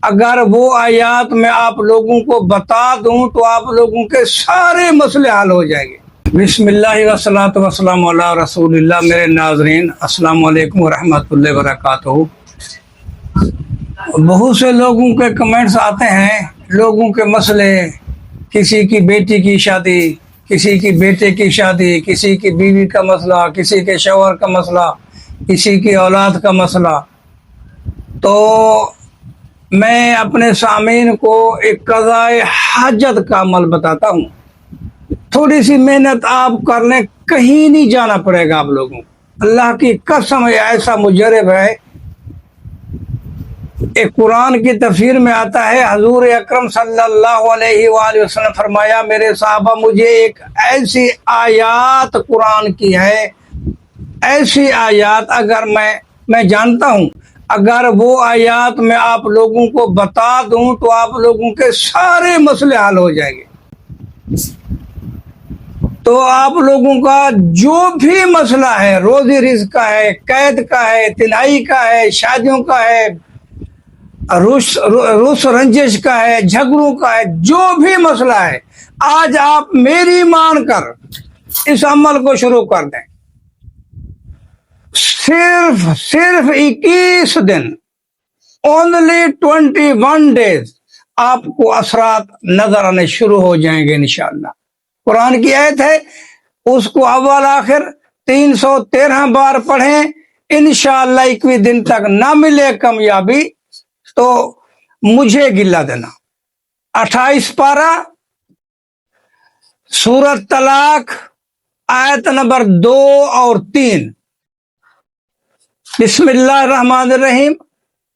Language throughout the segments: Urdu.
اگر وہ آیات میں آپ لوگوں کو بتا دوں تو آپ لوگوں کے سارے مسئلے حل ہو جائیں گے۔ بسم اللہ والصلاۃ والسلام علی رسول اللہ۔ میرے ناظرین السلام علیکم ورحمۃ اللہ وبرکاتہ۔ بہت سے لوگوں کے کمنٹس آتے ہیں، لوگوں کے مسئلے، کسی کی بیٹی کی شادی، کسی کی بیٹے کی شادی، کسی کی بیوی کا مسئلہ، کسی کے شوہر کا مسئلہ، کسی کی اولاد کا مسئلہ۔ تو میں اپنے سامعین کو ایک قضاء حاجت کا عمل بتاتا ہوں۔ تھوڑی سی محنت آپ کرنے، کہیں نہیں جانا پڑے گا آپ لوگوں کو۔ اللہ کی قسم ایسا مجرب ہے۔ ایک قرآن کی تفسیر میں آتا ہے، حضور اکرم صلی اللہ علیہ وآلہ وسلم فرمایا، میرے صحابہ مجھے ایک ایسی آیات قرآن کی ہے، ایسی آیات اگر میں جانتا ہوں، اگر وہ آیات میں آپ لوگوں کو بتا دوں تو آپ لوگوں کے سارے مسئلے حل ہو جائیں گے۔ تو آپ لوگوں کا جو بھی مسئلہ ہے، روزی رزق کا ہے، قید کا ہے، تنہائی کا ہے، شادیوں کا ہے، روس رنجش کا ہے، جھگڑوں کا ہے، جو بھی مسئلہ ہے، آج آپ میری مان کر اس عمل کو شروع کر دیں۔ صرف 21 دن، only 21 days، آپ کو اثرات نظر آنے شروع ہو جائیں گے انشاءاللہ۔ قرآن کی آیت ہے، اس کو اول آخر 313 بار پڑھیں، انشاءاللہ 21 دن تک نہ ملے کامیابی تو مجھے گلہ دینا۔ 28 پارہ، سورۃ طلاق، آیت نمبر 2 اور 3۔ بسم اللہ الرحمن الرحیم،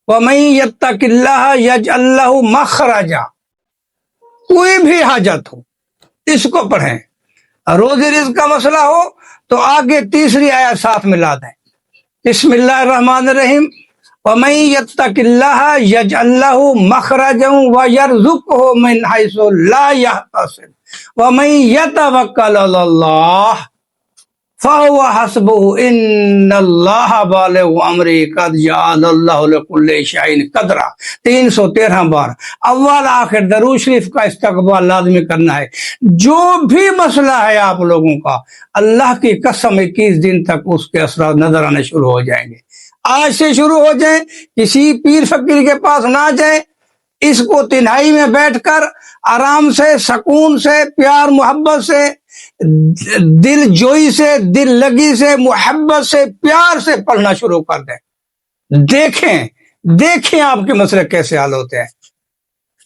وَمَن يَتَّقِ اللَّهَ يَجْعَل لَّهُ مَخْرَجًا۔ کوئی بھی حاجت ہو اس کو پڑھیں۔ روزی رزق کا مسئلہ ہو تو آگے تیسری آیت ساتھ ملا دیں۔ بسم اللہ الرحمن الرحیم، وَمَن يَتَّقِ اللَّهَ يَجْعَل لَّهُ مَخْرَجًا وَيَرْزُقْهُ مِنْ حَيْثُ لَا يَحْتَسِبُ وَمَن يَتَوَكَّلْ عَلَى اللَّهِ فَهُوَ حَسْبُهُ إِنَّ اللَّهَ بَالِغُ أَمْرِهِ قَدْ جَعَلَ اللَّهُ لِكُلِّ شَيْءٍ قَدْرًا۔ 313 بار اول آخر درود شریف کا استقبال لازمی کرنا ہے۔ جو بھی مسئلہ ہے آپ لوگوں کا، اللہ کی قسم 21 دن تک اس کے اثرات نظر آنے شروع ہو جائیں گے۔ آج سے شروع ہو جائیں، کسی پیر فقیر کے پاس نہ جائیں، اس کو تنہائی میں بیٹھ کر آرام سے، سکون سے، پیار محبت سے، دل جوئی سے، دل لگی سے، محبت سے، پیار سے پڑھنا شروع کر دیں۔ دیکھیں آپ کے مسئلے کیسے حل ہوتے ہیں۔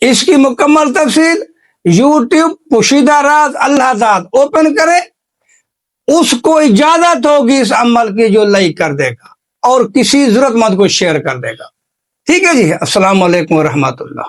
اس کی مکمل تفصیل یوٹیوب پوشیدہ راز اللہ داد اوپن کرے، اس کو اجازت ہوگی اس عمل کی جو لائک کر دے گا اور کسی ضرورت مند کو شیئر کر دے گا۔ ٹھیک ہے جی، السلام علیکم ورحمۃ اللہ۔